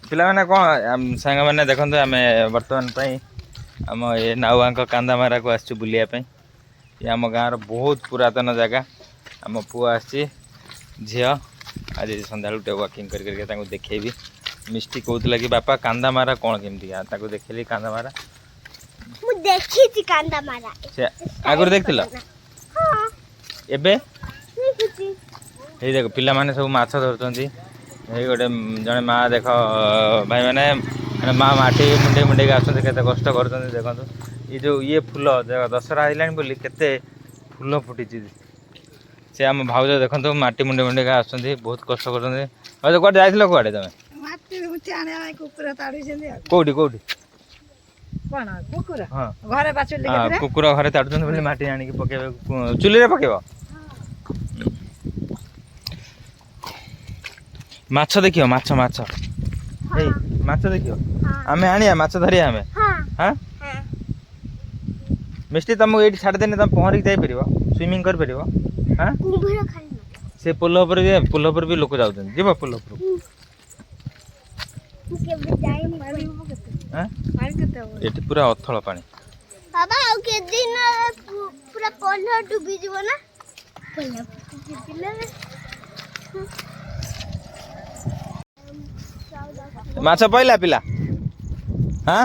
ପିଲାମାନେ କ'ଣ ସାଙ୍ଗମାନେ ଦେଖନ୍ତୁ ଆମେ ବର୍ତ୍ତମାନ ପାଇଁ ଆମ ଏ ନାଉଆଙ୍କ କାନ୍ଦାମାରାକୁ ଆସିଛୁ ବୁଲିବା ପାଇଁ। ଏ ଆମ ଗାଁର ବହୁତ ପୁରାତନ ଜାଗା। ଆମ ପୁଅ ଆସିଛି, ଝିଅ ଆଜି ସନ୍ଧ୍ୟାବେଳକୁ ଟିକେ ୱାକିଂ କରିକି ତାଙ୍କୁ ଦେଖେଇବି। ମିଷ୍ଟି କହୁଥିଲା କି ବାପା କାନ୍ଦାମାରା କ'ଣ କେମିତିକା, ତାକୁ ଦେଖେଇଲି କାନ୍ଦାମାରା। ମୁଁ ଦେଖିଛି କାନ୍ଦାମାରା। ସେ ଆଗରୁ ଦେଖିଥିଲ? ହଁ। ଏବେ ଦେଖିଛି। ଏଇ ଦେଖ ପିଲାମାନେ ସବୁ ମାଛ ଧରୁଛନ୍ତି। ଏଇ ଗୋଟେ ଜଣେ ମା ଦେଖ ଭାଇମାନେ ମା ମାଟି ମୁଣ୍ଡେଇକି ଆସୁଛନ୍ତି, କେତେ କଷ୍ଟ କରୁଛନ୍ତି ଦେଖନ୍ତୁ। ଏ ଯେଉଁ ଇଏ ଫୁଲ ଦଶହରା ହେଇଲାଣି ବୋଲି କେତେ ଫୁଲ ଫୁଟିଛି। ସେ ଆମ ଭାଉଜ ଦେଖନ୍ତୁ ମାଟି ମୁଣ୍ଡେଇକା ଆସୁଛନ୍ତି, ବହୁତ କଷ୍ଟ କରୁଛନ୍ତି। ଭାଉଜ କୁଆଡ଼େ ଯାଇଥିଲ, କୁଆଡ଼େ ତମେ? କୋଉଠି କୋଉଠି? କୁକୁର ଘରେ ତାଡୁଛନ୍ତି ବୋଲି ମାଟି ଆଣିକି ପକେଇବେ, ଚୁଲିରେ ପକେଇବ। ମାଛ ଦେଖିବ, ମାଛ ମାଛ ଏଇ ମାଛ ଦେଖିବ। ଆମେ ଆଣିବା ମାଛ ଧରିବା ଆମେ। ହଁ ମିଷ୍ଟି ତମକୁ ଏଇଠି ଛାଡ଼ିଦେନେ ତମେ ପହଁରିକି ଯାଇପାରିବ, ସୁଇମିଂ କରିପାରିବ। ହଁ ସେ ପୋଲ ଉପରେ ବି ଲୋକ ଯାଉଛନ୍ତି, ଯିବ ପୋଲ ଉପରକୁ। ଏଠି ପୁରା ଅଥଳ ପାଣି। ବାବା ଆଉ କେତେ ଦିନ ପୁରା ପୋଲ ଡୁବି ଯିବ ନା? ମାଛ ପଇଲା ପିଲା? ହଁ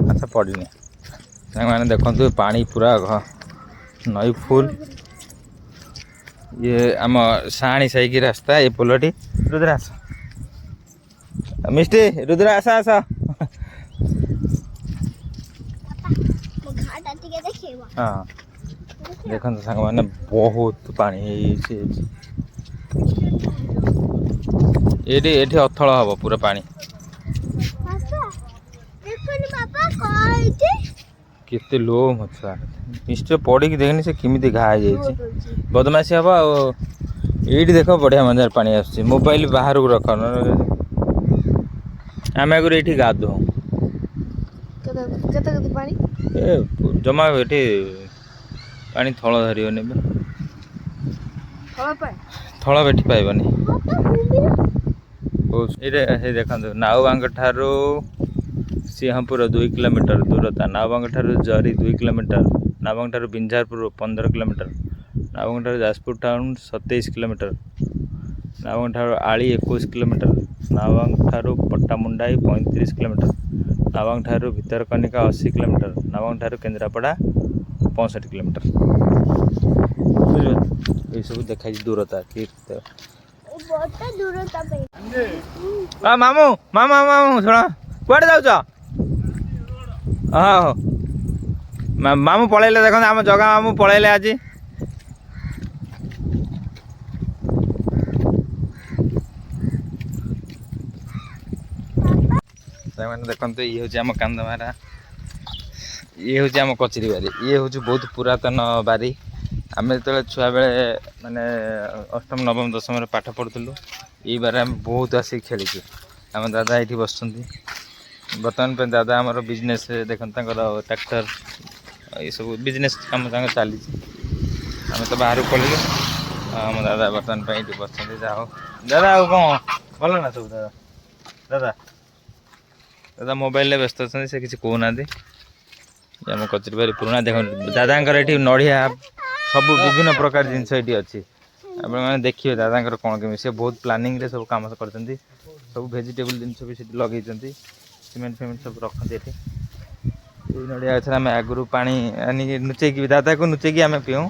ମାଛ ପଡ଼ିନି। ସାଙ୍ଗମାନେ ଦେଖନ୍ତୁ ପାଣି ପୁରା ନଈ ଫୁଲ। ଇଏ ଆମ ସାହାଣୀ ସାଇକି ରାସ୍ତା, ଏ ପୋଲଟି। ରୁଦ୍ରା ଆସ, ମିଷ୍ଟି ରୁଦ୍ରା ଆସ ଆସ। ହଁ ଦେଖନ୍ତୁ ସାଙ୍ଗମାନେ ବହୁତ ପାଣି ହେଇଯାଇଛି ଏଠି ଅଥଳ ହବ ପୁରା ପାଣି। କେତେ ଲୋ ମଛୁଆ ମିଷ୍ଟି ପଡ଼ିକି ଦେଖନି ସେ କେମିତି ଘା ହେଇଯାଇଛି, ବଦମାସି ହବ। ଆଉ ଏଇଠି ଦେଖ ବଢ଼ିଆ ମଜାର ପାଣି ଆସୁଛି। ମୋବାଇଲ ବାହାରକୁ ରଖ, ଆମେ ଆଗରୁ ଏଇଠି ଗାଧୋଉ। ଏ ଜମା ଏଠି ପାଣି ଥଳ ଧରିବନି, ଥଳ ଏଠି ପାଇବନି। ଏଇଟା ଦେଖନ୍ତୁ ନାଉବାଙ୍କ ଠାରୁ ସିଂହପୁର 2 କିଲୋମିଟର ଦୂରତା, ନାଉବାଙ୍କ ଠାରୁ ଜରି 2 କିଲୋମିଟର, ନାଉବାଙ୍କ ଠାରୁ ବିଞ୍ଝାରପୁର 15 କିଲୋମିଟର, ନାଉବାଙ୍କ ଠାରୁ ଯାଜପୁର ଟାଉନ୍ 27 କିଲୋମିଟର, ନାଉବାଙ୍କ ଠାରୁ ଆଳି 21 କିଲୋମିଟର, ନାଉବାଙ୍କ ଠାରୁ ପଟ୍ଟାମୁଣ୍ଡାଇ 35 କିଲୋମିଟର, ନାଉବାଙ୍କ ଠାରୁ ଭିତରକନିକା 80 କିଲୋମିଟର, ନାଉବାଙ୍କ ଠାରୁ କେନ୍ଦ୍ରାପଡ଼ା 65 କିଲୋମିଟର। ଏଇସବୁ ଦେଖାଇଛି ଦୂରତା। ମାମୁଁ ମାମୁଁ ମାମୁଁ ଶୁଣ, କୁଆଡ଼େ ଯାଉଛ? ହଉ ମାମୁଁ ପଳେଇଲେ, ଦେଖନ୍ତୁ ଆମ ଜଗା ମାମୁଁ ପଳେଇଲେ ଆଜି। ସେମାନେ ଦେଖନ୍ତୁ ଇଏ ହେଉଛି ଆମ କାନ୍ଦମାରା, ଇଏ ହେଉଛି ଆମ କଚେରୀ ବାରି। ଇଏ ହେଉଛି ବହୁତ ପୁରାତନ ବାରି। ଆମେ ଯେତେବେଳେ ଛୁଆବେଳେ ମାନେ ଅଷ୍ଟମ ନବମ ଦଶମରେ ପାଠ ପଢ଼ୁଥିଲୁ, ଏଇ ବାରି ଆମେ ବହୁତ ଆସିକି ଖେଳିଛୁ। ଆମ ଦାଦା ଏଇଠି ବସୁଛନ୍ତି। ବର୍ତ୍ତମାନ ପାଇଁ ଦାଦା ଆମର ବିଜନେସ୍, ଦେଖନ୍ତୁ ତାଙ୍କର ଟ୍ରାକ୍ଟର ଏସବୁ ବିଜନେସ୍ କାମ ତାଙ୍କର ଚାଲିଛି। ଆମେ ତ ବାହାରକୁ ପଳେଇଲୁ, ଆମ ଦାଦା ବର୍ତ୍ତମାନ ପାଇଁ ଏଇଠି ବସୁଛନ୍ତି। ଯାହା ହଉ ଦାଦା, ଆଉ କ'ଣ ଭଲ ନା ସବୁ? ଦାଦା ଦାଦା ମୋବାଇଲରେ ବ୍ୟସ୍ତ ଅଛନ୍ତି, ସେ କିଛି କହୁନାହାନ୍ତି। ଆମ କଚେରୀ ବାରି ପୁରୁଣା। ଦେଖନ୍ତୁ ଦାଦାଙ୍କର ଏଠି ନଡ଼ିଆ, ସବୁ ବିଭିନ୍ନ ପ୍ରକାର ଜିନିଷ ଏଠି ଅଛି। ଆପଣମାନେ ଦେଖିବେ ଦାଦାଙ୍କର କ'ଣ କେମିତି, ସେ ବହୁତ ପ୍ଲାନିଂରେ ସବୁ କାମ କରିଛନ୍ତି। ସବୁ ଭେଜିଟେବୁଲ୍ ଜିନିଷ ବି ସେଠି ଲଗେଇଛନ୍ତି, ସିମେଣ୍ଟ ଫିମେଣ୍ଟ ସବୁ ରଖନ୍ତି ଏଠି। ଏଇ ନଡ଼ିଆ ଗଛରେ ଆମେ ଆଗରୁ ପାଣି ଆଣିକି ଲୁଚେଇକି, ଦାଦାକୁ ଲୁଚେଇକି ଆମେ ପିଉଁ।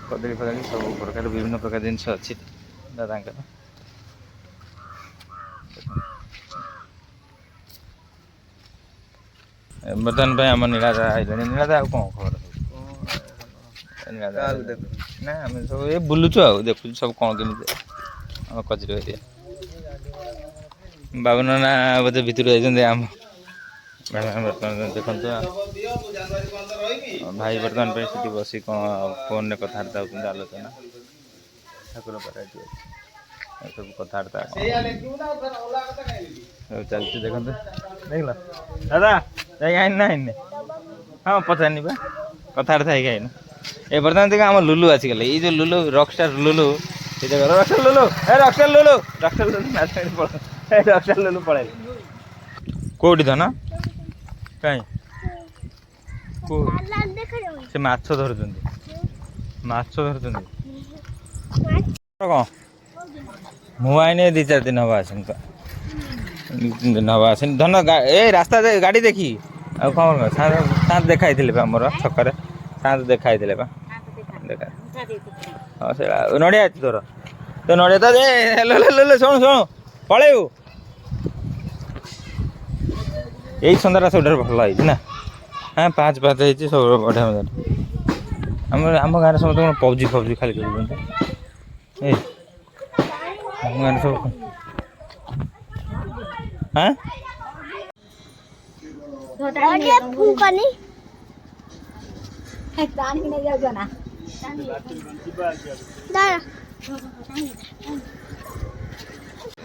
କଦଳୀ ଫଦଳୀ ସବୁ ପ୍ରକାର ବିଭିନ୍ନ ପ୍ରକାର ଜିନିଷ ଅଛି ଦାଦାଙ୍କର। ବର୍ତ୍ତମାନ ପାଇଁ ଆମ ନୀଳାଦା ଆଇଲେଣି। ନୀଳାଦା, ଆଉ କ'ଣ ଖବର? ନା ଆମେ ସବୁ ଏ ବୁଲୁଛୁ ଆଉ ଦେଖୁଛୁ ସବୁ କ'ଣ କେମିତି ଆମ କଚେରୀ ବାରି। ବାବୁ ନନା ବୋଧେ ଭିତରୁ ଯାଇଛନ୍ତି। ଆମ ବର୍ତ୍ତମାନ ଦେଖନ୍ତୁ ଭାଇ ବର୍ତ୍ତମାନ ପାଇଁ ସେଠି ବସି କ'ଣ ଫୋନ୍ରେ କଥାବାର୍ତ୍ତା ହେଉଛନ୍ତି, ଆଲୋଚନା। ଠାକୁର ପାଖରେ ଏଠି ଅଛି, ସବୁ କଥାବାର୍ତ୍ତା ସବୁ ଚାଲିଛି। ଦେଖନ୍ତୁ ଦେଖିଲ ଦାଦା ଯାଇକି ଆଇନି ନା ଆଇନି? ହଁ ପଚାରିନି ବା, କଥାବାର୍ତ୍ତା ହେଇକି ଆଇନି। ଏ ବର୍ତ୍ତମାନ ଦେଖ ଆମ ଲୁଲୁ ଆସିଗଲେ। ଏଇ ଯେଉଁ ଲୁଲୁ ରକଷ୍ଟାର ଲୁଲୁ, ରକଷ୍ଟାର ଲୁଲୁ ନାଚ ଚାଲୁ ପଳେଇ କୋଉଠି ଧନ କାଇଁ ଲାଲ ଦେଖାଯାଉନି। ସେ ମାଛ ଧରୁଛନ୍ତି କଣ ମୁଁ ଆଇନି 2-4 ଦିନ ହବ ଆସିନି ତ 2-3 ଦିନ ହବ ଆସିନି ଧନ ଏ ରାସ୍ତା ଗାଡ଼ି ଦେଖି ଆଉ କଣ ସାନ୍ତ ଦେଖା ହେଇଥିଲେ ବା ଆମର ଛକରେ ସାନ୍ତ ଦେଖା ହେଇଥିଲେ ବା ହଁ ସେଇଟା ନଡ଼ିଆ ଅଛି ତୋର ତ ନଡ଼ିଆ ତ ଶୁଣୁ ପଳେଇବୁ ଏଇ ସନ୍ଧ୍ୟାଟା ସବୁଠାରୁ ଭଲ ହେଇଛି ନା ହଁ 5 ହେଇଛି ସବୁ ବଢ଼ିଆ ମଜା ଆମ ଗାଁରେ ସମସ୍ତେ କଣ ପବଜି ଖାଲି ଖେଳୁଛନ୍ତି ଏ ଆମ ଗାଁରେ ସବୁ ହାଁ ଫୁଙ୍କନି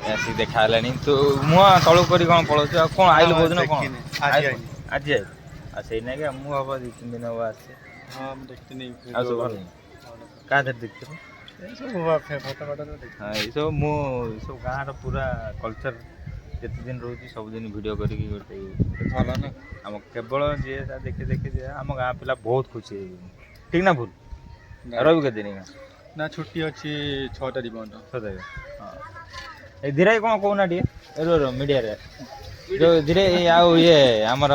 ଆସିକି ଦେଖା ହେଲାଣି ତୁ ମୁହଁ ତଳକୁ କରି କ'ଣ ପଳଉଛୁ ଆଉ କ'ଣ ଆଇଲୁ ବହୁତ ଦିନ କ'ଣ ଆଜି ଆଇଲୁ ଆଉ ସେଇ ନାଇଁ ମୁଁ ହବ 2-3 ଦିନ ହବ ଆସିଛି ଆଉ ସବୁ ଭଲ କାହା ଦେହରେ ଦେଖିଥିଲୁ ଏଇସବୁ ମୁଁ ସବୁ ଗାଁର ପୁରା କଲଚର ଯେତେ ଦିନ ରହୁଛି ସବୁଦିନ ଭିଡ଼ିଓ କରିକି ଗୋଟେ ଭଲ ନା ଆମ କେବଳ ଯିଏ ଦେଖି ଆମ ଗାଁ ପିଲା ବହୁତ ଖୁସି ହେଇଯିବେ ଠିକ ନା ଭୁଲ ରହିବୁ କେତେ ଦିନ ନା ଛୁଟି ଅଛି 6 ତାରିଖ ପର୍ଯ୍ୟନ୍ତ ସଦାବେଳେ ହଁ ଏ ଧୀରେ କ'ଣ କହୁନା ଟିକେ ମିଡ଼ିଆରେ ଯେଉଁ ଧୀରେ ଆଉ ଇଏ ଆମର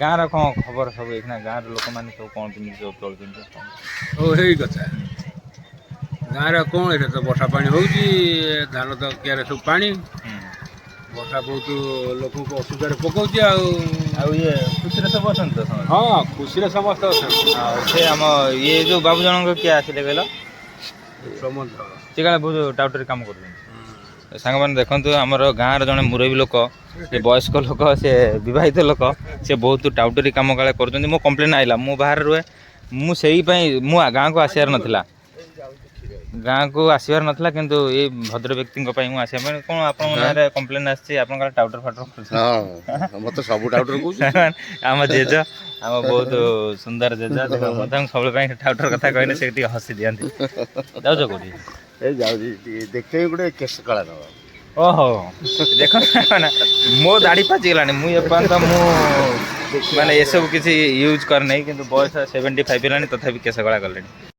ଗାଁର କ'ଣ ଖବର ସବୁ ଏଇଖିନା ଗାଁର ଲୋକମାନେ ସବୁ କ'ଣ କେମିତି ସବୁ ଚଳୁଛନ୍ତି ଓ ହେଇ କଥା ଗାଁରେ କ'ଣ ଏଇଟା ତ ବର୍ଷା ପାଣି ହେଉଛି ଧାନ ତ କିଆରେ ସବୁ ପାଣି ବର୍ଷା ବହୁତ ଲୋକଙ୍କୁ ଅସୁବିଧାରେ ପକାଉଛି ଆଉ ଇଏ ଖୁସିରେ ସବୁ ଅଛନ୍ତି ତ ସମସ୍ତେ ହଁ ଖୁସିରେ ସମସ୍ତେ ଅଛନ୍ତି ଆଉ ସେ ଆମ ଇଏ ଯେଉଁ ବାବୁ ଜଣଙ୍କ କିଏ ଆସିଲେ କହିଲ ସେ କାଳେ ବହୁତ ଟାଉଟରୀ କାମ କରୁଛନ୍ତି ସାଙ୍ଗମାନେ ଦେଖନ୍ତୁ ଆମର ଗାଁର ଜଣେ ମୁରବୀ ଲୋକ ସେ ବୟସ୍କ ଲୋକ ସେ ବିବାହିତ ଲୋକ ସେ ବହୁତ ଟାଉଟରୀ କାମ କାଳେ କରୁଛନ୍ତି ମୋ କମ୍ପ୍ଲେନ୍ ଆଇଲା ମୁଁ ବାହାରେ ରୁହେ ମୁଁ ସେଇପାଇଁ ମୁଁ ଗାଁକୁ ଆସିବାର ନଥିଲା କିନ୍ତୁ ଏଇ ଭଦ୍ର ବ୍ୟକ୍ତିଙ୍କ ପାଇଁ ମୁଁ ଆସିବା ପାଇଁ କ'ଣ ଆପଣଙ୍କ ନାଁରେ କମ୍ପ୍ଲେନ୍ ଆସିଛି ଆପଣ କାଳେ ଟାଉଟର ଫାଉଟର ମତେ ସବୁ ଟାଉଟର କହୁଛି ଆମ ଜେଜ ଆମ ବହୁତ ସୁନ୍ଦର ଜେଜ ମଧ୍ୟ ସବୁବେଳେ ପାଇଁ ଟାଉଟର କଥା କହିଲେ ସେ ଟିକେ ହସି ଦିଅନ୍ତି ଯାଉଛ କୋଉଠି ଯାଉଛି ଦେଖିବି ଗୋଟେ କେଶ କଳା ନବ ଓହୋ ଦେଖ ନା ମୋ ଦାଢ଼ି ପାଚିଗଲାଣି ମୁଁ ଏପର୍ଯ୍ୟନ୍ତ ମାନେ ଏସବୁ କିଛି ୟୁଜ୍ କରିନାହିଁ କିନ୍ତୁ ବୟସ 75 ହେଲାଣି ତଥାପି କେଶ କଳା କଲେଣି